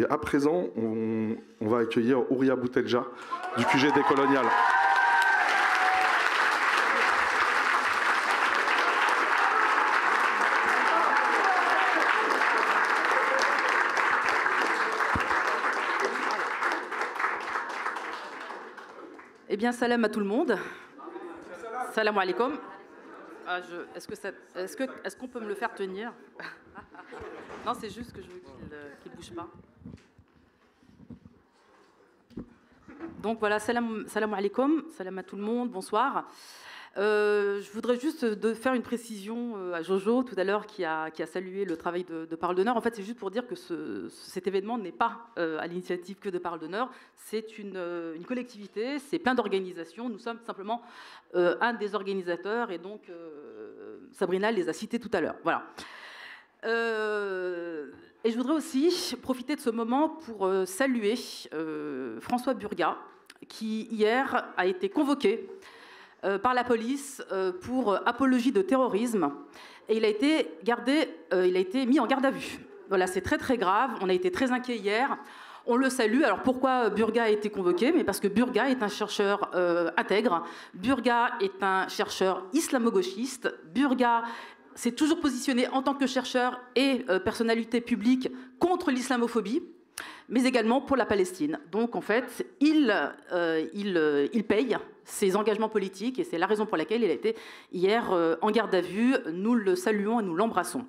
Et à présent, on va accueillir Ouria Boutelja du QG Décolonial. Eh bien, salam à tout le monde. Salam alaikum. Est-ce qu'on peut me le faire tenir? Non, c'est juste que je veux qu'il ne bouge pas. Donc voilà, salam alaikum, salam à tout le monde, bonsoir. Je voudrais juste faire une précision à Jojo tout à l'heure qui a salué le travail de Parole d'honneur. En fait, c'est juste pour dire que cet événement n'est pas à l'initiative que de Parole d'honneur. C'est une collectivité, c'est plein d'organisations. Nous sommes simplement un des organisateurs et donc Sabrina les a cités tout à l'heure. Voilà. Et je voudrais aussi profiter de ce moment pour saluer François Burga qui hier a été convoqué par la police pour apologie de terrorisme et il a été mis en garde à vue. Voilà, c'est très très grave, on a été très inquiets hier, on le salue. Alors pourquoi Burga a été convoqué? Mais parce que Burga est un chercheur intègre, Burga est un chercheur islamo-gauchiste, Burga s'est toujours positionné en tant que chercheur et personnalité publique contre l'islamophobie, mais également pour la Palestine. Donc en fait, il paye ses engagements politiques et c'est la raison pour laquelle il a été hier en garde à vue. Nous le saluons et nous l'embrassons.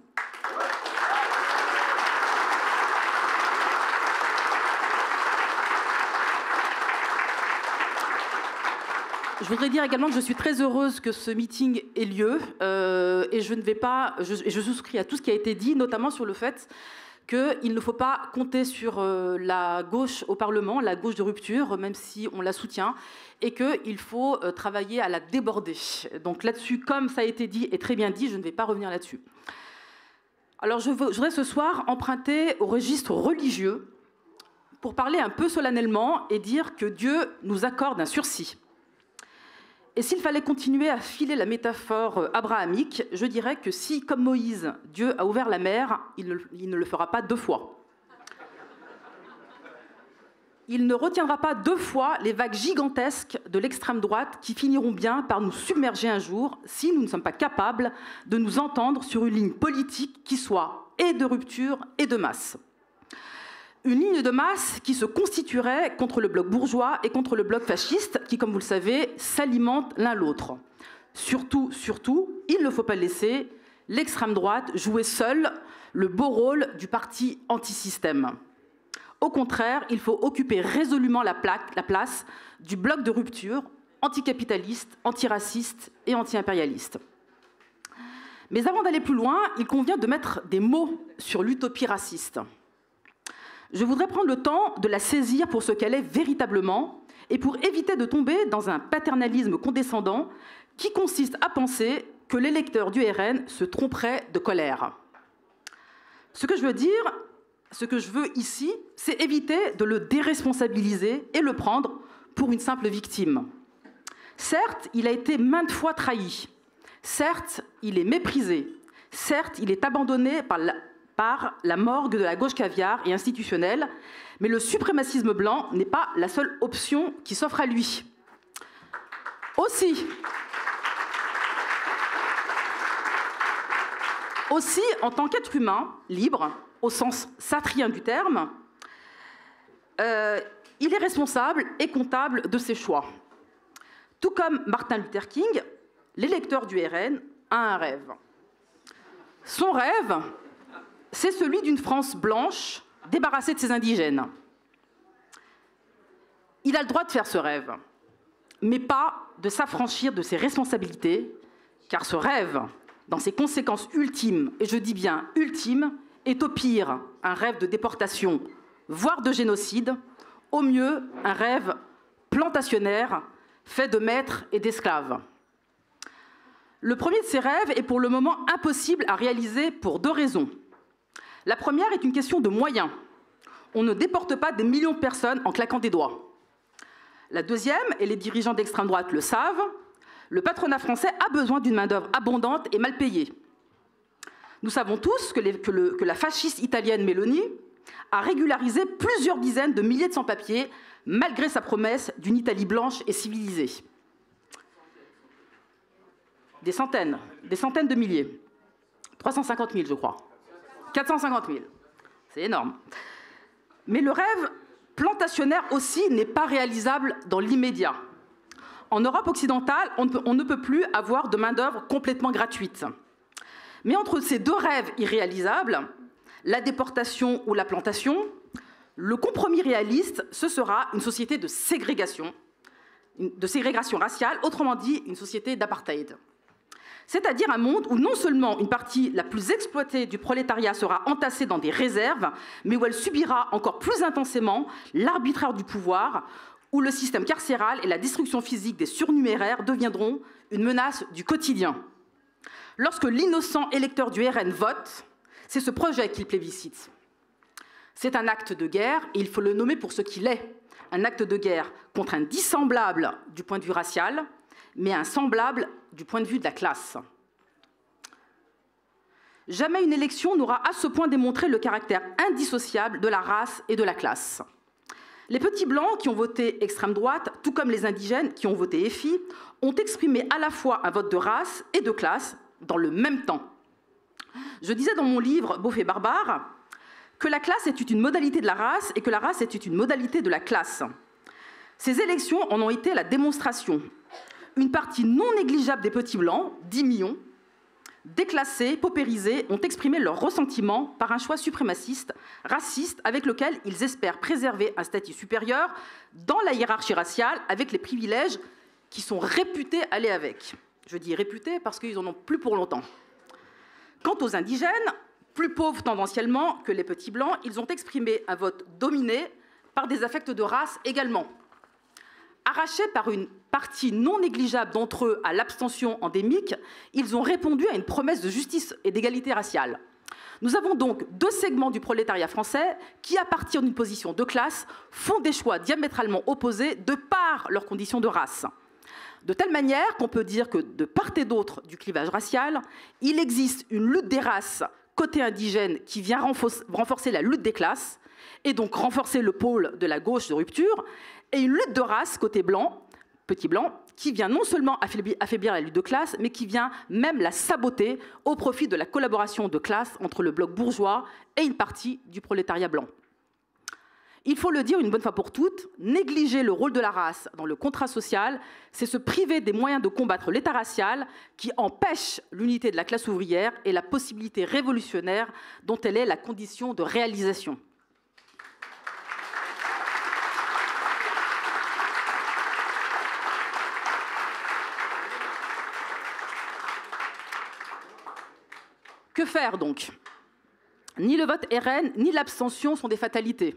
Je voudrais dire également que je suis très heureuse que ce meeting ait lieu et je souscris à tout ce qui a été dit, notamment sur le fait qu'il ne faut pas compter sur la gauche au Parlement, la gauche de rupture, même si on la soutient, et qu'il faut travailler à la déborder. Donc là-dessus, comme ça a été dit et très bien dit, je ne vais pas revenir là-dessus. Alors je voudrais ce soir emprunter au registre religieux pour parler un peu solennellement et dire que Dieu nous accorde un sursis. Et s'il fallait continuer à filer la métaphore abrahamique, je dirais que si, comme Moïse, Dieu a ouvert la mer, il ne le fera pas 2 fois. Il ne retiendra pas 2 fois les vagues gigantesques de l'extrême droite qui finiront bien par nous submerger un jour si nous ne sommes pas capables de nous entendre sur une ligne politique qui soit et de rupture et de masse. Une ligne de masse qui se constituerait contre le bloc bourgeois et contre le bloc fasciste, qui, comme vous le savez, s'alimentent l'un l'autre. Surtout, il ne faut pas laisser l'extrême droite jouer seule le beau rôle du parti anti-système. Au contraire, il faut occuper résolument la place du bloc de rupture anticapitaliste, antiraciste et anti-impérialiste. Mais avant d'aller plus loin, il convient de mettre des mots sur l'utopie raciste. Je voudrais prendre le temps de la saisir pour ce qu'elle est véritablement et pour éviter de tomber dans un paternalisme condescendant qui consiste à penser que l'électeur du RN se tromperait de colère. Ce que je veux dire, ce que je veux ici, c'est éviter de le déresponsabiliser et le prendre pour une simple victime. Certes, il a été maintes fois trahi. Certes, il est méprisé. Certes, il est abandonné par la morgue de la gauche caviar et institutionnelle, mais le suprémacisme blanc n'est pas la seule option qui s'offre à lui. Aussi, en tant qu'être humain libre, au sens sartrien du terme, il est responsable et comptable de ses choix. Tout comme Martin Luther King, l'électeur du RN a un rêve. Son rêve, c'est celui d'une France blanche, débarrassée de ses indigènes. Il a le droit de faire ce rêve, mais pas de s'affranchir de ses responsabilités, car ce rêve, dans ses conséquences ultimes, et je dis bien ultimes, est au pire un rêve de déportation, voire de génocide, au mieux un rêve plantationnaire, fait de maîtres et d'esclaves. Le premier de ces rêves est pour le moment impossible à réaliser pour 2 raisons. La première est une question de moyens. On ne déporte pas des millions de personnes en claquant des doigts. La deuxième, et les dirigeants d'extrême droite le savent, le patronat français a besoin d'une main-d'œuvre abondante et mal payée. Nous savons tous que la fasciste italienne Meloni a régularisé plusieurs dizaines de milliers de sans-papiers, malgré sa promesse d'une Italie blanche et civilisée. Des centaines de milliers. 350 000, je crois. 450 000. C'est énorme. Mais le rêve plantationnaire aussi n'est pas réalisable dans l'immédiat. En Europe occidentale, on ne peut plus avoir de main-d'œuvre complètement gratuite. Mais entre ces deux rêves irréalisables, la déportation ou la plantation, le compromis réaliste, ce sera une société de ségrégation raciale, autrement dit une société d'apartheid. C'est-à-dire un monde où non seulement une partie la plus exploitée du prolétariat sera entassée dans des réserves, mais où elle subira encore plus intensément l'arbitraire du pouvoir, où le système carcéral et la destruction physique des surnuméraires deviendront une menace du quotidien. Lorsque l'innocent électeur du RN vote, c'est ce projet qu'il plébiscite. C'est un acte de guerre, et il faut le nommer pour ce qu'il est. Un acte de guerre contre un dissemblable du point de vue racial, mais un semblable du point de vue de la classe. Jamais une élection n'aura à ce point démontré le caractère indissociable de la race et de la classe. Les petits blancs qui ont voté extrême droite, tout comme les indigènes qui ont voté FI, ont exprimé à la fois un vote de race et de classe dans le même temps. Je disais dans mon livre « Beauf et barbare » que la classe était une modalité de la race et que la race était une modalité de la classe. Ces élections en ont été la démonstration. Une partie non négligeable des petits blancs, 10 millions, déclassés, paupérisés, ont exprimé leur ressentiment par un choix suprémaciste, raciste, avec lequel ils espèrent préserver un statut supérieur dans la hiérarchie raciale, avec les privilèges qui sont réputés aller avec. Je dis réputés parce qu'ils n'en ont plus pour longtemps. Quant aux indigènes, plus pauvres tendanciellement que les petits blancs, ils ont exprimé un vote dominé par des affects de race également. Arrachés par une partie non négligeable d'entre eux à l'abstention endémique, ils ont répondu à une promesse de justice et d'égalité raciale. Nous avons donc deux segments du prolétariat français qui, à partir d'une position de classe, font des choix diamétralement opposés de par leurs conditions de race. De telle manière qu'on peut dire que de part et d'autre du clivage racial, il existe une lutte des races côté indigène qui vient renforcer la lutte des classes et donc renforcer le pôle de la gauche de rupture, et une lutte de race côté blanc, petit blanc, qui vient non seulement affaiblir la lutte de classe, mais qui vient même la saboter au profit de la collaboration de classe entre le bloc bourgeois et une partie du prolétariat blanc. Il faut le dire une bonne fois pour toutes, négliger le rôle de la race dans le contrat social, c'est se priver des moyens de combattre l'état racial qui empêche l'unité de la classe ouvrière et la possibilité révolutionnaire dont elle est la condition de réalisation. Que faire donc? Ni le vote RN, ni l'abstention sont des fatalités.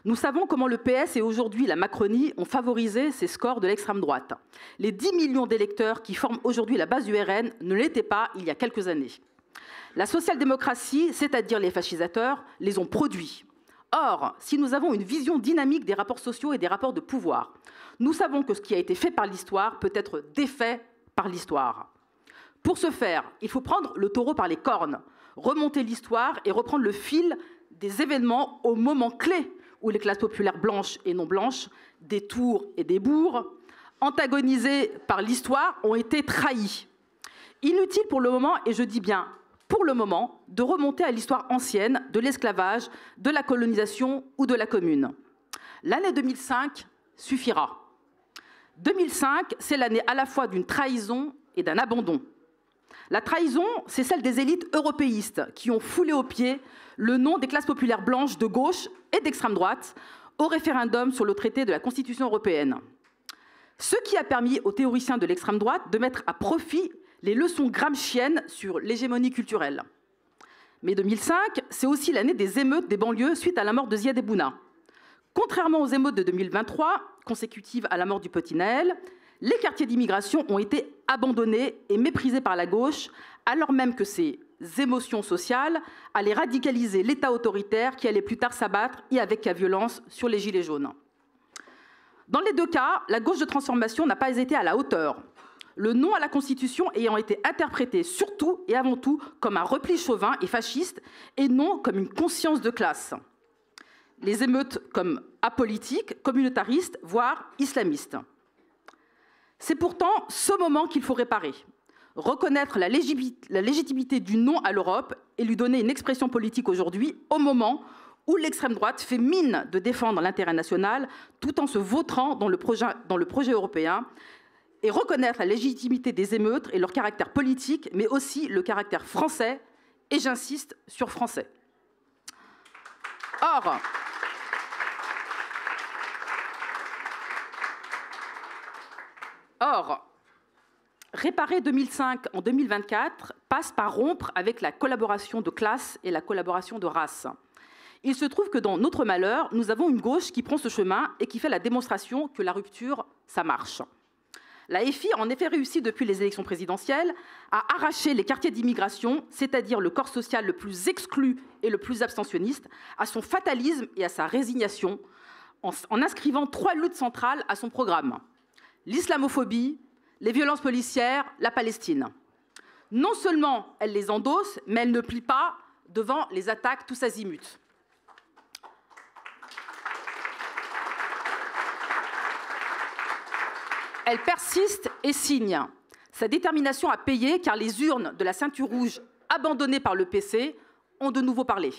Nous savons comment le PS et aujourd'hui la Macronie ont favorisé ces scores de l'extrême droite. Les 10 millions d'électeurs qui forment aujourd'hui la base du RN ne l'étaient pas il y a quelques années. La social-démocratie, c'est-à-dire les fascisateurs, les ont produits. Or, si nous avons une vision dynamique des rapports sociaux et des rapports de pouvoir, nous savons que ce qui a été fait par l'histoire peut être défait par l'histoire. Pour ce faire, il faut prendre le taureau par les cornes, remonter l'histoire et reprendre le fil des événements au moment clé où les classes populaires blanches et non blanches, des tours et des bourgs, antagonisées par l'histoire, ont été trahies. Inutile pour le moment, et je dis bien pour le moment, de remonter à l'histoire ancienne de l'esclavage, de la colonisation ou de la commune. L'année 2005 suffira. 2005, c'est l'année à la fois d'une trahison et d'un abandon. La trahison, c'est celle des élites européistes qui ont foulé aux pieds le nom des classes populaires blanches de gauche et d'extrême droite au référendum sur le traité de la Constitution européenne. Ce qui a permis aux théoriciens de l'extrême droite de mettre à profit les leçons gramsciennes sur l'hégémonie culturelle. Mais 2005, c'est aussi l'année des émeutes des banlieues suite à la mort de Ziad Ebouna. Contrairement aux émeutes de 2023, consécutives à la mort du petit Naël, les quartiers d'immigration ont été abandonnés et méprisés par la gauche, alors même que ces émotions sociales allaient radicaliser l'État autoritaire qui allait plus tard s'abattre, et avec la violence, sur les gilets jaunes. Dans les deux cas, la gauche de transformation n'a pas été à la hauteur, le non à la Constitution ayant été interprété surtout et avant tout comme un repli chauvin et fasciste, et non comme une conscience de classe. les émeutes comme apolitiques, communautaristes, voire islamistes. C'est pourtant ce moment qu'il faut réparer. Reconnaître la légitimité du non à l'Europe et lui donner une expression politique aujourd'hui, au moment où l'extrême droite fait mine de défendre l'intérêt national tout en se vautrant dans le projet européen, et reconnaître la légitimité des émeutes et leur caractère politique, mais aussi le caractère français, et j'insiste sur français. Or, réparer 2005 en 2024 passe par rompre avec la collaboration de classe et la collaboration de race. Il se trouve que dans notre malheur, nous avons une gauche qui prend ce chemin et qui fait la démonstration que la rupture, ça marche. La FI a en effet réussi depuis les élections présidentielles à arracher les quartiers d'immigration, c'est-à-dire le corps social le plus exclu et le plus abstentionniste, à son fatalisme et à sa résignation, en inscrivant 3 luttes centrales à son programme. L'islamophobie, les violences policières, la Palestine. Non seulement elle les endosse, mais elle ne plie pas devant les attaques tous azimuts. Elle persiste et signe. Sa détermination à payer, car les urnes de la ceinture rouge abandonnées par le PC ont de nouveau parlé.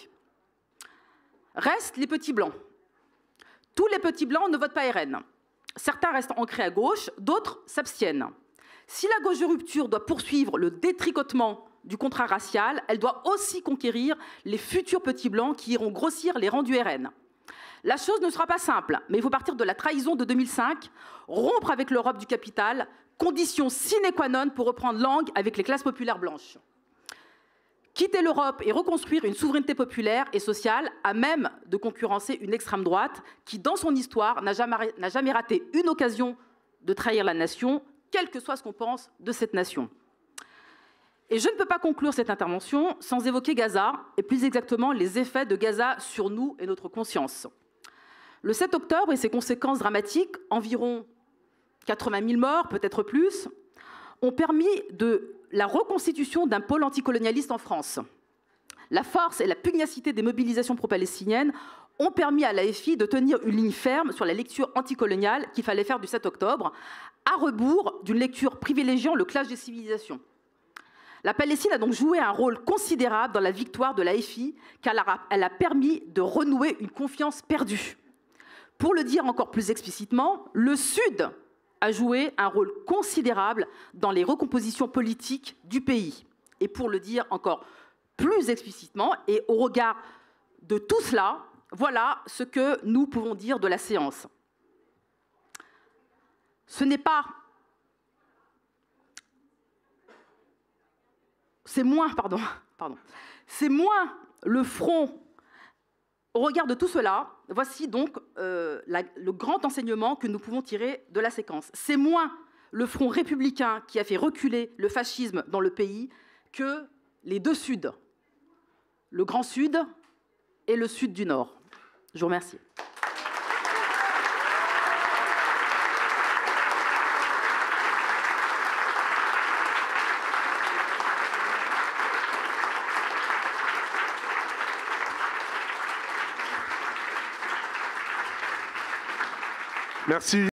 Restent les petits blancs. Tous les petits blancs ne votent pas RN. Certains restent ancrés à gauche, d'autres s'abstiennent. Si la gauche de rupture doit poursuivre le détricotement du contrat racial, elle doit aussi conquérir les futurs petits blancs qui iront grossir les rangs du RN. La chose ne sera pas simple, mais il faut partir de la trahison de 2005, rompre avec l'Europe du capital, condition sine qua non pour reprendre langue avec les classes populaires blanches. Quitter l'Europe et reconstruire une souveraineté populaire et sociale à même de concurrencer une extrême droite qui, dans son histoire, n'a jamais raté une occasion de trahir la nation, quel que soit ce qu'on pense de cette nation. Et je ne peux pas conclure cette intervention sans évoquer Gaza, et plus exactement les effets de Gaza sur nous et notre conscience. Le 7 octobre et ses conséquences dramatiques, environ 80 000 morts, peut-être plus, ont permis la reconstitution d'un pôle anticolonialiste en France. La force et la pugnacité des mobilisations pro-palestiniennes ont permis à l'AFI de tenir une ligne ferme sur la lecture anticoloniale qu'il fallait faire du 7 octobre, à rebours d'une lecture privilégiant le clash des civilisations. La Palestine a donc joué un rôle considérable dans la victoire de l'AFI, car elle a permis de renouer une confiance perdue. Pour le dire encore plus explicitement, le Sud a joué un rôle considérable dans les recompositions politiques du pays. Et pour le dire encore plus explicitement, et au regard de tout cela, voilà ce que nous pouvons dire de la séance. C'est moins le front. Au regard de tout cela, voici donc le grand enseignement que nous pouvons tirer de la séquence. C'est moins le front républicain qui a fait reculer le fascisme dans le pays que les deux Suds, le Grand Sud et le Sud du Nord. Je vous remercie. Merci.